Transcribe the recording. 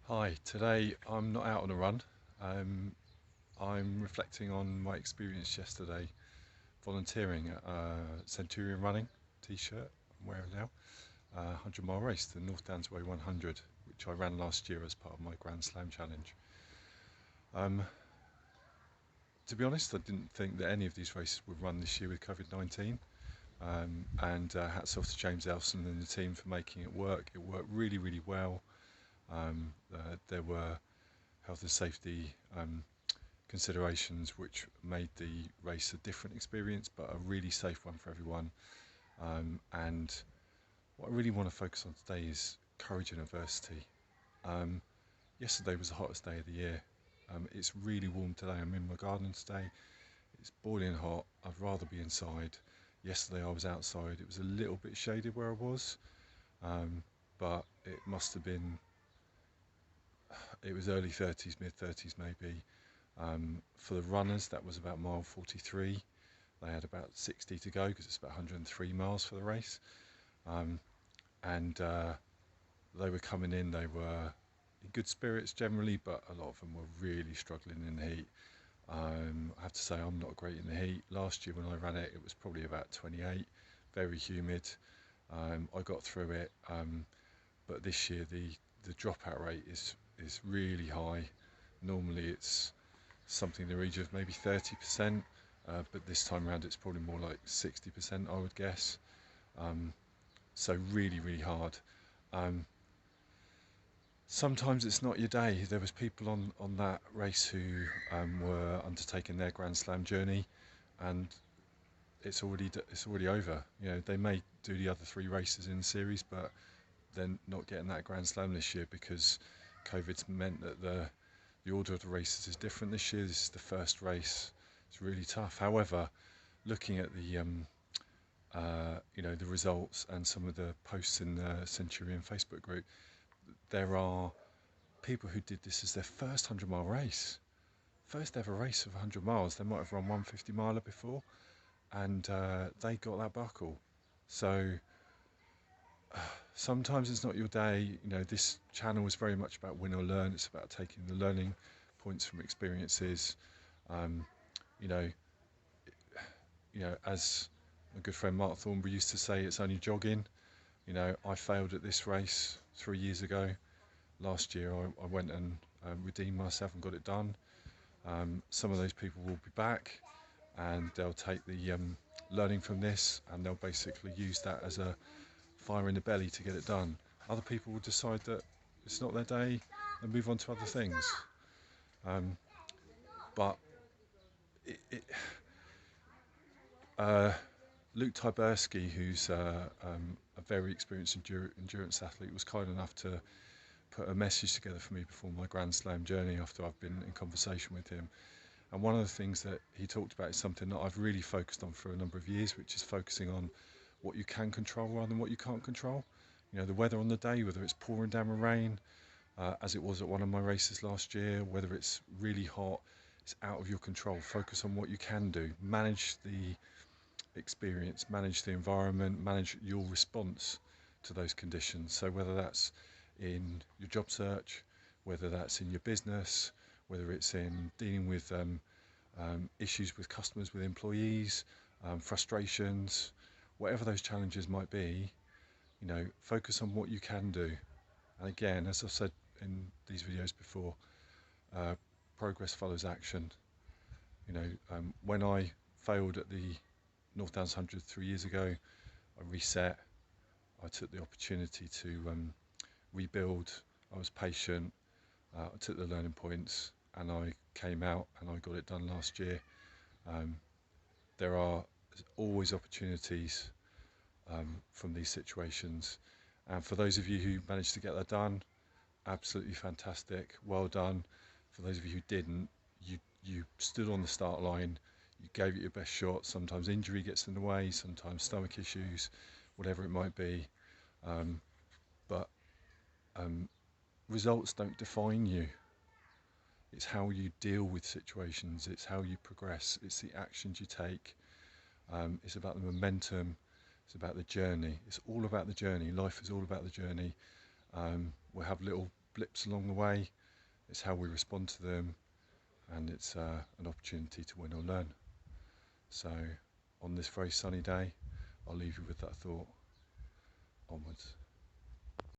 Hi, today I'm not out on a run. Um, I'm reflecting on my experience yesterday volunteering at Centurion Running t-shirt I'm wearing now, 100-mile race, the North Downs Way 100, which I ran last year as part of my Grand Slam challenge. Um, to be honest, I didn't think that any of these races would run this year with COVID-19, and hats off to James Elson and the team for making it work. It worked really, really well. There were health and safety considerations which made the race a different experience but a really safe one for everyone. And what I really want to focus on today is courage and adversity. Um, Yesterday was the hottest day of the year. It's really warm today. I'm in my garden today. It's boiling hot. I'd rather be inside. Yesterday I was outside. It was a little bit shaded where I was, um, but it must have been, it was early 30s, mid 30s maybe. For the runners, that was about mile 43. They had about 60 to go because it's about 103 miles for the race. Um, and They were coming in, they were in good spirits generally, but a lot of them were really struggling in the heat. I have to say, I'm not great in the heat. Last year when I ran it, it was probably about 28, very humid. I got through it, but this year the dropout rate is really high. Normally it's something in the region of maybe 30%, but this time around it's probably more like 60%, I would guess. Um, so really, really hard. Um, Sometimes it's not your day. There was people on that race who were undertaking their Grand Slam journey, and it's already over. You know, they may do the other three races in the series, but they're not getting that Grand Slam this year because COVID's meant that the order of the races is different this year. This is the first race. It's really tough. However, looking at the results and some of the posts in the Centurion Facebook group, there are people who did this as their first 100-mile race, first ever race of 100 miles. They might have run 150 miler before, and they got that buckle. So sometimes it's not your day. You know, this channel is very much about win or learn. It's about taking the learning points from experiences. Um, you know, as my good friend Mark Thornbury used to say, it's only jogging. You know, I failed at this race 3 years ago. Last year, I went and redeemed myself and got it done. Some of those people will be back, and they'll take the learning from this, and they'll basically use that as a fire in the belly to get it done. Other people will decide that it's not their day and move on to other things. Um, but it, it, uh, Luke Tyberski, who's a very experienced endurance athlete, was kind enough to put a message together for me before my Grand Slam journey after I've been in conversation with him. And one of the things that he talked about is something that I've really focused on for a number of years, which is focusing on what you can control rather than what you can't control. You know, the weather on the day, whether it's pouring down with rain, as it was at one of my races last year, whether it's really hot, it's out of your control. Focus on what you can do. Manage the experience, manage the environment, manage your response to those conditions. So whether that's in your job search, whether that's in your business, whether it's in dealing with issues with customers, with employees, frustrations, whatever those challenges might be, you know, focus on what you can do. And again, as I've said in these videos before, uh, progress follows action. You know, when I failed at the North Downs 100 3 years ago, I reset. I took the opportunity to rebuild. I was patient. I took the learning points, and I came out and I got it done last year. Um, there are always opportunities from these situations, and for those of you who managed to get that done, absolutely fantastic, well done. For those of you who didn't, you stood on the start line, you gave it your best shot. Sometimes injury gets in the way, sometimes stomach issues, whatever it might be, um, but um, results don't define you. It's how you deal with situations, it's how you progress, it's the actions you take. It's about the momentum, it's about the journey. It's all about the journey. Life is all about the journey. We'll have little blips along the way, it's how we respond to them, and it's an opportunity to win or learn. So on this very sunny day, I'll leave you with that thought. Onwards.